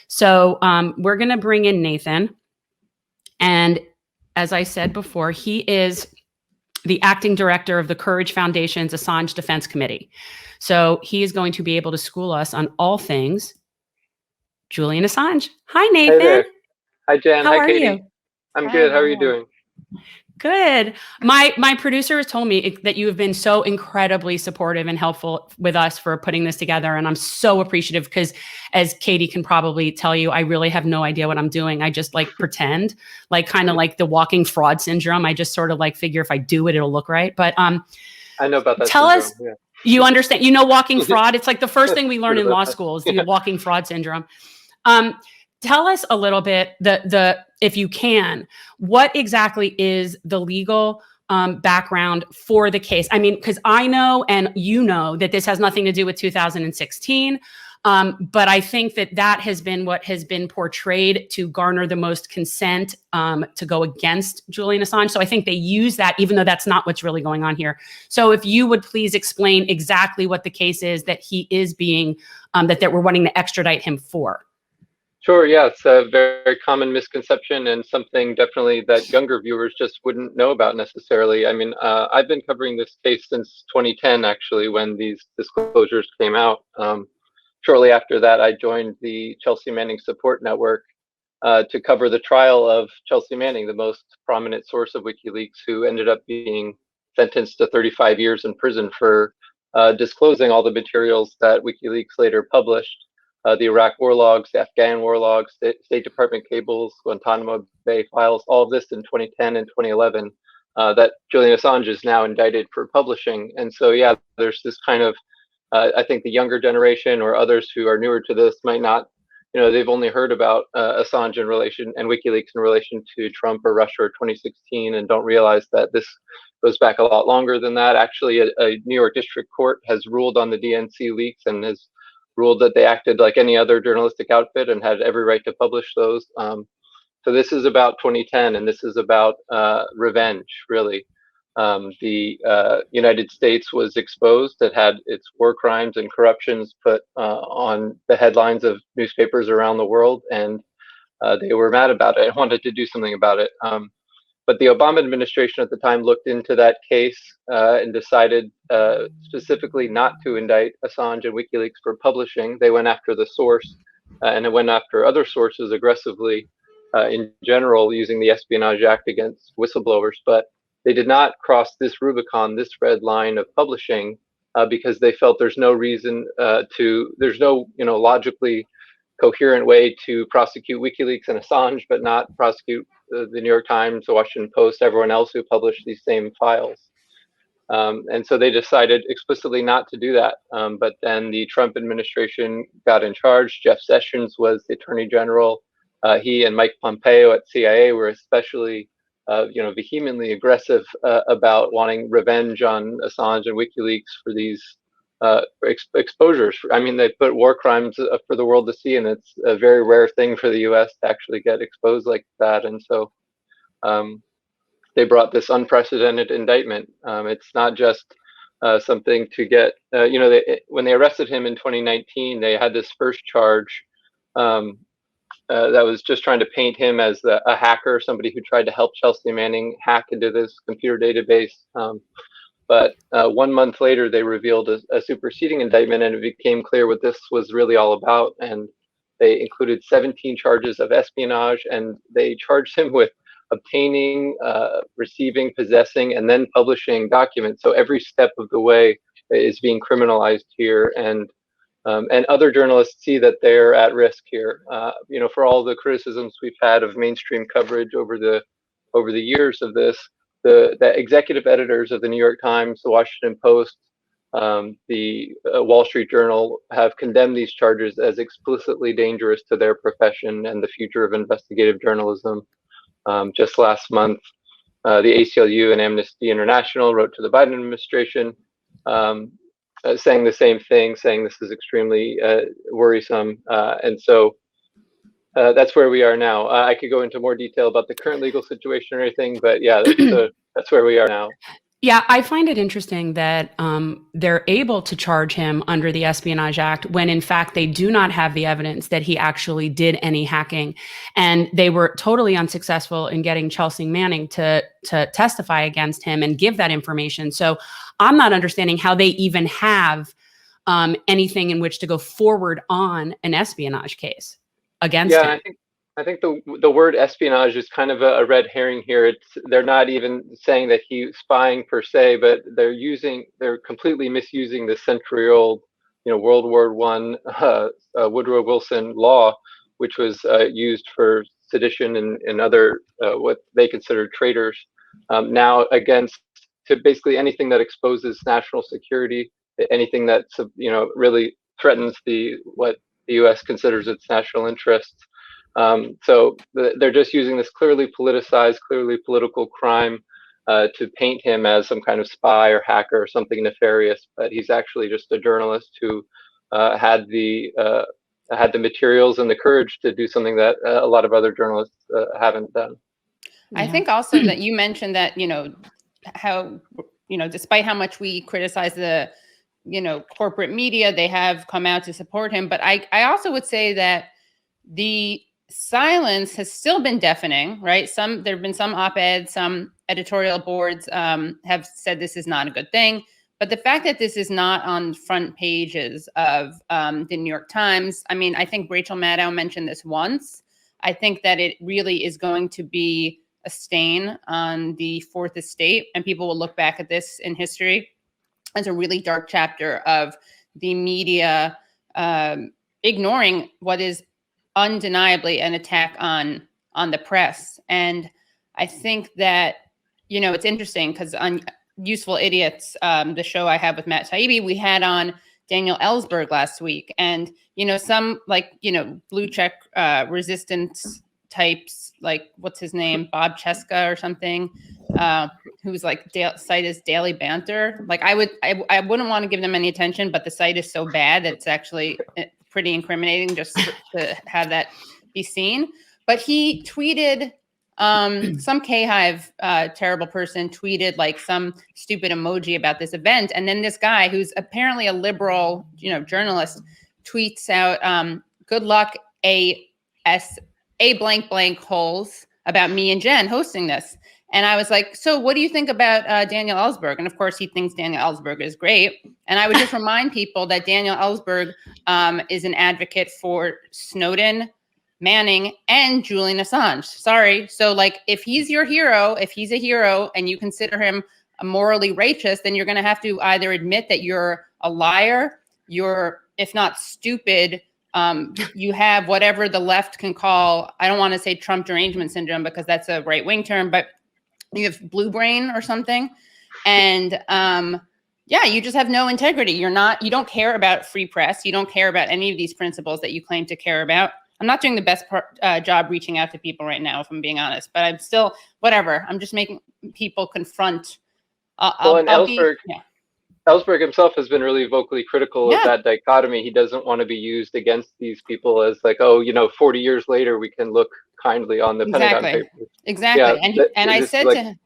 So we're going to bring in Nathan. And as I said before, he is the acting director of the Courage Foundation's Assange Defense Committee. So he is going to be able to school us on all things Julian Assange. Hi, Nathan. Hey there. Hi, Jan. How Hi, are Katie. you? I'm good. How are you doing? Good. My producer has told me that you have been so incredibly supportive and helpful with us for putting this together. And I'm so appreciative because, as Katie can probably tell you, I really have no idea what I'm doing. I just like pretend, like kind of like the walking fraud syndrome. I just sort of like figure if I do it, it'll look right. But I know about that. Tell syndrome. us, yeah. You understand, walking fraud. It's like the first thing we learn in law school is the walking fraud syndrome. Tell us a little bit, if you can, what exactly is the legal background for the case? I mean, because I know and you know that this has nothing to do with 2016, but I think that has been what has been portrayed to garner the most consent to go against Julian Assange. So I think they use that, even though that's not what's really going on here. So if you would please explain exactly what the case is that he is being, that we're wanting to extradite him for. Sure. Yeah, it's a very common misconception and something definitely that younger viewers just wouldn't know about necessarily. I mean, I've been covering this case since 2010, actually, when these disclosures came out. Shortly after that, I joined the Chelsea Manning Support Network to cover the trial of Chelsea Manning, the most prominent source of WikiLeaks, who ended up being sentenced to 35 years in prison for disclosing all the materials that WikiLeaks later published. The Iraq war logs, the Afghan war logs, State Department cables, Guantanamo Bay files, all of this in 2010 and 2011 that Julian Assange is now indicted for publishing. And so, yeah, there's this kind of, I think the younger generation or others who are newer to this might not, they've only heard about Assange in relation and WikiLeaks in relation to Trump or Russia or 2016 and don't realize that this goes back a lot longer than that. Actually, a New York district court has ruled on the DNC leaks and has ruled that they acted like any other journalistic outfit and had every right to publish those. So this is about 2010, and this is about revenge, really. The United States was exposed. It had its war crimes and corruptions put on the headlines of newspapers around the world, and they were mad about it and wanted to do something about it. But the Obama administration at the time looked into that case and decided specifically not to indict Assange and WikiLeaks for publishing. They went after the source and it went after other sources aggressively in general using the Espionage Act against whistleblowers. But they did not cross this Rubicon, this red line of publishing because they felt there's no reason there's no logically coherent way to prosecute WikiLeaks and Assange, but not prosecute the New York Times, the Washington Post, everyone else who published these same files. And so they decided explicitly not to do that. But then the Trump administration got in charge. Jeff Sessions was the Attorney General. He and Mike Pompeo at CIA were especially vehemently aggressive about wanting revenge on Assange and WikiLeaks for these exposures. I mean, they put war crimes for the world to see, and it's a very rare thing for the U.S. to actually get exposed like that. And so they brought this unprecedented indictment. It's not just something to get, when they arrested him in 2019, they had this first charge that was just trying to paint him as a hacker, somebody who tried to help Chelsea Manning hack into this computer database. But 1 month later, they revealed a superseding indictment, and it became clear what this was really all about. And they included 17 charges of espionage, and they charged him with obtaining, receiving, possessing, and then publishing documents. So every step of the way is being criminalized here, and other journalists see that they're at risk here. For all the criticisms we've had of mainstream coverage over the years of this. The executive editors of the New York Times, the Washington Post, the Wall Street Journal have condemned these charges as explicitly dangerous to their profession and the future of investigative journalism. Just last month, the ACLU and Amnesty International wrote to the Biden administration saying the same thing, saying this is extremely worrisome. And so that's where we are now. I could go into more detail about the current legal situation or anything, but yeah, that's where we are now. Yeah, I find it interesting that they're able to charge him under the Espionage Act when, in fact, they do not have the evidence that he actually did any hacking, and they were totally unsuccessful in getting Chelsea Manning to testify against him and give that information. So I'm not understanding how they even have anything in which to go forward on an espionage case against Yeah, him. I think the word espionage is kind of a red herring here. They're not even saying that he's spying per se, but they're completely misusing the century-old, World War One Woodrow Wilson law, which was used for sedition and other what they considered traitors. Now against to basically anything that exposes national security, anything that really threatens what the U.S. considers its national interests. So they're just using this clearly politicized, clearly political crime to paint him as some kind of spy or hacker or something nefarious, but he's actually just a journalist who had the materials and the courage to do something that a lot of other journalists haven't done. I think also that you mentioned that, how, despite how much we criticize the, corporate media, they have come out to support him. But I also would say that the silence has still been deafening, right? There have been some op-eds, some editorial boards have said this is not a good thing. But the fact that this is not on front pages of the New York Times, I mean, I think Rachel Maddow mentioned this once. I think that it really is going to be a stain on the Fourth Estate, and people will look back at this in history as a really dark chapter of the media ignoring what is undeniably an attack on the press. And I think that, it's interesting because on Useful Idiots, the show I have with Matt Taibbi, we had on Daniel Ellsberg last week. And, some blue check resistance types, like what's his name, Bob Cheska or something, who's like site is Daily Banter. Like I wouldn't want to give them any attention, but the site is so bad that it's actually pretty incriminating just to have that be seen. But he tweeted, some K-Hive terrible person tweeted like some stupid emoji about this event. And then this guy who's apparently a liberal, journalist tweets out, good luck, a blank blank holes about me and Jen hosting this. And I was like, so what do you think about Daniel Ellsberg? And of course, he thinks Daniel Ellsberg is great. And I would just remind people that Daniel Ellsberg is an advocate for Snowden, Manning, and Julian Assange. Sorry. So like, if he's your hero, if he's a hero and you consider him morally righteous, then you're going to have to either admit that you're a liar, you're, if not stupid, you have whatever the left can call, I don't want to say Trump derangement syndrome because that's a right-wing term, but you have blue brain or something. And you just have no integrity. You don't care about free press. You don't care about any of these principles that you claim to care about. I'm not doing the best job reaching out to people right now, if I'm being honest, but I'm still, whatever. I'm just making people confront. Ellsberg himself has been really vocally critical of that dichotomy. He doesn't want to be used against these people as like, 40 years later, we can look kindly on the Pentagon Papers. Exactly. Yeah, and I said to him,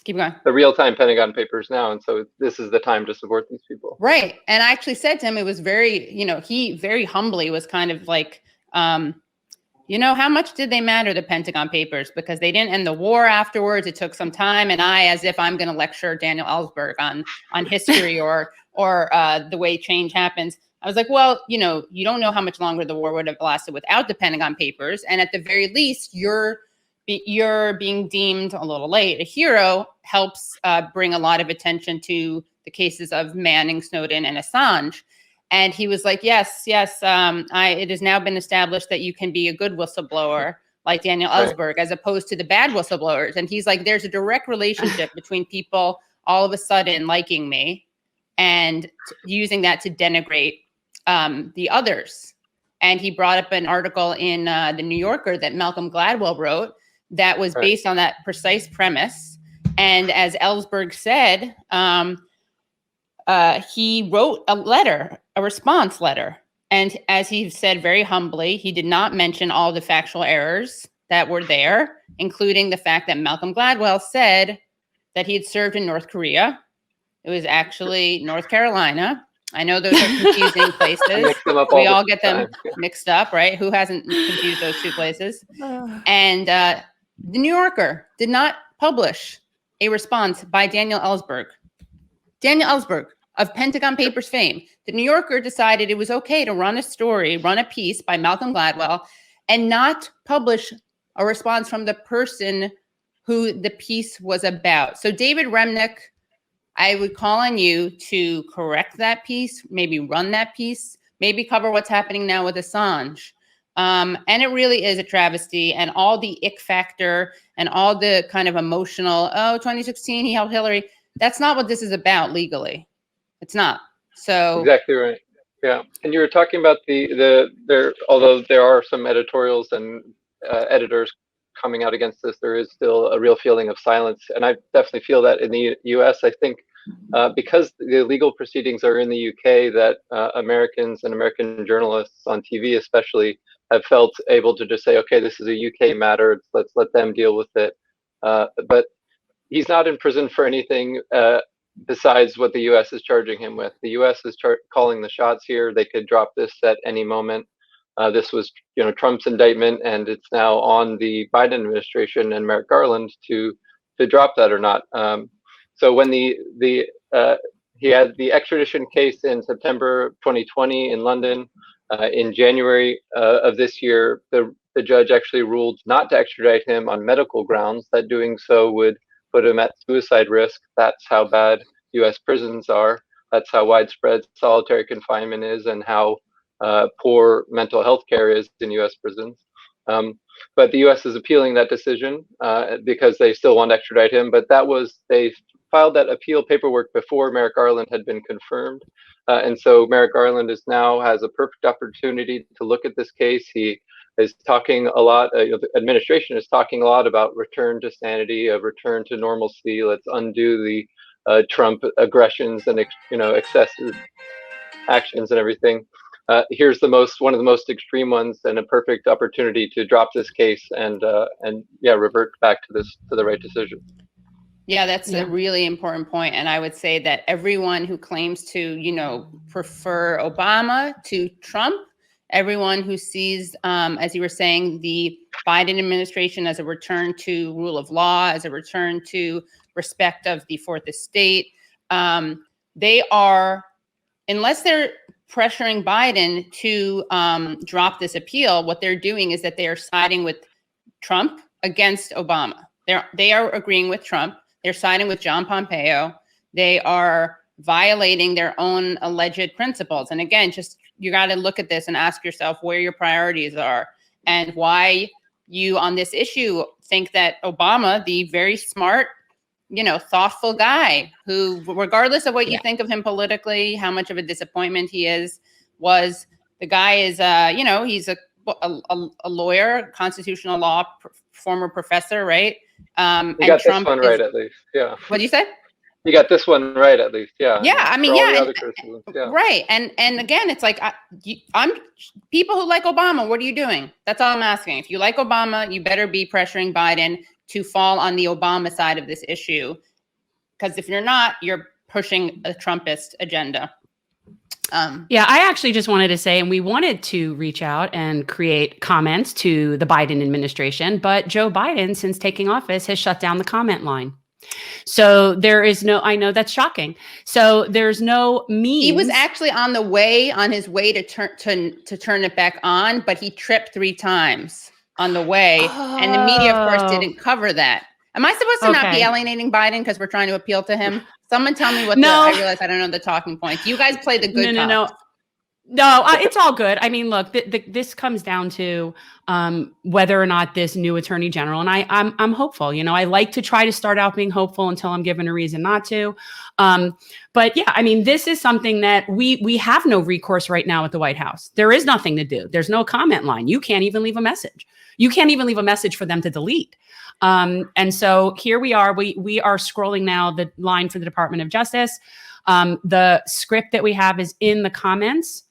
keep going. The real-time Pentagon Papers now. And so this is the time to support these people. Right. And I actually said to him, it was very, he very humbly was kind of like, how much did they matter, the Pentagon Papers? Because they didn't end the war afterwards. It took some time. And as if I'm going to lecture Daniel Ellsberg on history or the way change happens. I was like, well, you don't know how much longer the war would have lasted without the Pentagon Papers. And at the very least, you're being deemed a little late. A hero helps bring a lot of attention to the cases of Manning, Snowden, and Assange. And he was like, yes. It has now been established that you can be a good whistleblower like Daniel Ellsberg, as opposed to the bad whistleblowers. And he's like, there's a direct relationship between people all of a sudden liking me and using that to denigrate the others. And he brought up an article in the New Yorker that Malcolm Gladwell wrote that was based on that precise premise. And as Ellsberg said, he wrote a response letter. And as he said very humbly, he did not mention all the factual errors that were there, including the fact that Malcolm Gladwell said that he had served in North Korea. It was actually North Carolina. I know those are confusing places. We all get them mixed up, right? Who hasn't confused those two places? And the New Yorker did not publish a response by Daniel Ellsberg. Daniel Ellsberg of Pentagon Papers fame. The New Yorker decided it was okay to run a piece by Malcolm Gladwell and not publish a response from the person who the piece was about. So David Remnick, I would call on you to correct that piece, maybe run that piece, maybe cover what's happening now with Assange. And it really is a travesty, and all the ick factor and all the kind of emotional, 2016, he helped Hillary. That's not what this is about legally. It's not. So exactly right. Yeah. And you were talking about although there are some editorials and editors coming out against this, there is still a real feeling of silence. And I definitely feel that in the US. I think because the legal proceedings are in the UK, that Americans and American journalists on TV especially have felt able to just say, okay, this is a UK matter, let's let them deal with it. But he's not in prison for anything besides what the US is charging him with. The US is calling the shots here. They could drop this at any moment. This was, Trump's indictment, and it's now on the Biden administration and Merrick Garland to drop that or not. So when he had the extradition case in September 2020 in London, in January of this year, the judge actually ruled not to extradite him on medical grounds, that doing so would put him at suicide risk. That's how bad US prisons are. That's how widespread solitary confinement is, and how poor mental health care is in US prisons. But the US is appealing that decision because they still want to extradite him. But they filed that appeal paperwork before Merrick Garland had been confirmed. And so Merrick Garland has a perfect opportunity to look at this case. He is talking a lot, the administration is talking a lot about return to sanity, a return to normalcy. Let's undo the Trump aggressions and excessive actions and everything. Here's one of the most extreme ones, and a perfect opportunity to drop this case and revert back to the right decision. Yeah, that's a really important point. And I would say that everyone who claims to, prefer Obama to Trump, everyone who sees, as you were saying, the Biden administration as a return to rule of law, as a return to respect of the Fourth Estate, they are, unless they're pressuring Biden to drop this appeal, what they're doing is that they are siding with Trump against Obama. They are agreeing with Trump. They're siding with John Pompeo. They are violating their own alleged principles. And again, you got to look at this and ask yourself where your priorities are and why you on this issue think that Obama, the very smart, thoughtful guy who, regardless of what you think of him politically, how much of a disappointment he is, the guy is, he's a lawyer, constitutional law former professor, right? You got Trump this one right, at least. Yeah. What do you say? You got this one right, at least. Yeah. Yeah. I mean, right. And again, it's like, I'm people who like Obama. What are you doing? That's all I'm asking. If you like Obama, you better be pressuring Biden to fall on the Obama side of this issue. Because if you're not, you're pushing a Trumpist agenda. I actually just wanted to say, and we wanted to reach out and create comments to the Biden administration, but Joe Biden, since taking office, has shut down the comment line. So there is I know that's shocking. So there's no means. He was actually on his way to turn it back on, but he tripped 3 times on the way. And the media, of course, didn't cover that. Am I supposed to not be alienating Biden because we're trying to appeal to him? Someone tell me I realize I don't know the talking points. You guys play the good cop. No, it's all good. I mean, look, this comes down to whether or not this new attorney general, and I'm hopeful. I like to try to start out being hopeful until I'm given a reason not to. But yeah, I mean, this is something that we have no recourse right now at the White House. There is nothing to do. There's no comment line. You can't even leave a message. You can't even leave a message for them to delete. And so here we are. We are scrolling now the line for the Department of Justice. The script that we have is in the comments.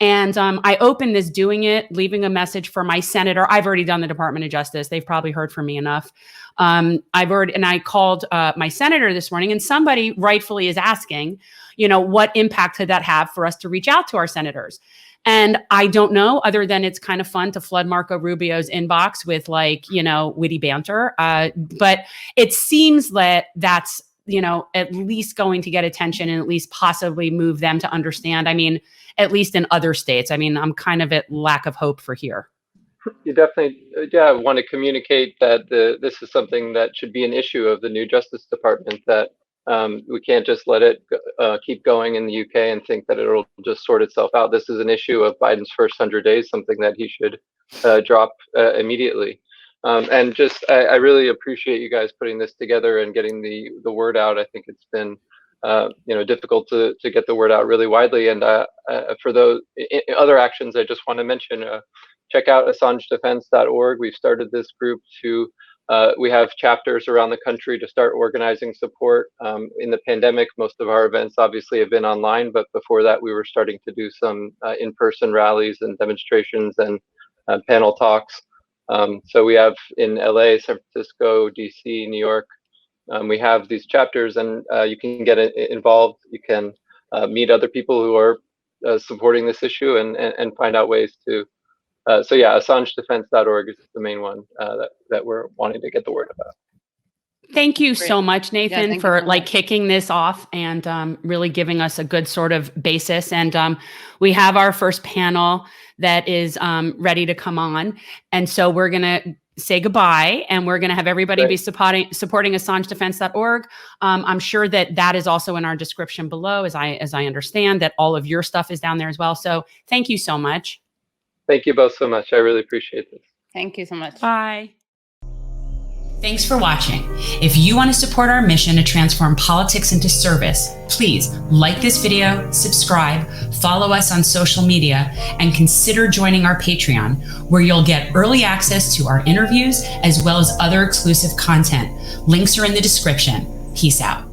And I opened this doing it, leaving a message for my senator. I've already done the Department of Justice. They've probably heard from me enough. I called my senator this morning, and somebody rightfully is asking, what impact could that have for us to reach out to our senators? And I don't know, other than it's kind of fun to flood Marco Rubio's inbox with witty banter. But it seems that that's, at least going to get attention and at least possibly move them to understand. I mean, at least in other states. I mean, I'm kind of at lack of hope for here. You definitely, want to communicate that this is something that should be an issue of the new Justice Department, that we can't just let it keep going in the UK and think that it'll just sort itself out. This is an issue of Biden's first 100 days, something that he should drop immediately. And just, I really appreciate you guys putting this together and getting the word out. I think it's been, difficult to get the word out really widely. And for those other actions, I just want to mention, check out assangedefense.org. We've started this group we have chapters around the country to start organizing support. In the pandemic, most of our events obviously have been online, but before that, we were starting to do some in-person rallies and demonstrations and panel talks. So we have in LA, San Francisco, DC, New York, we have these chapters, and you can get involved. You can meet other people who are supporting this issue and find out ways to. So yeah, assangedefense.org is the main one that we're wanting to get the word about. Thank you so much, Nathan, for kicking this off and really giving us a good sort of basis. And we have our first panel that is ready to come on. And so we're going to say goodbye, and we're going to have everybody be supporting assangedefense.org. I'm sure that is also in our description below, as I understand that all of your stuff is down there as well. So thank you so much. Thank you both so much. I really appreciate this. Thank you so much. Bye. Thanks for watching. If you want to support our mission to transform politics into service, please like this video, subscribe, follow us on social media, and consider joining our Patreon, where you'll get early access to our interviews as well as other exclusive content. Links are in the description. Peace out.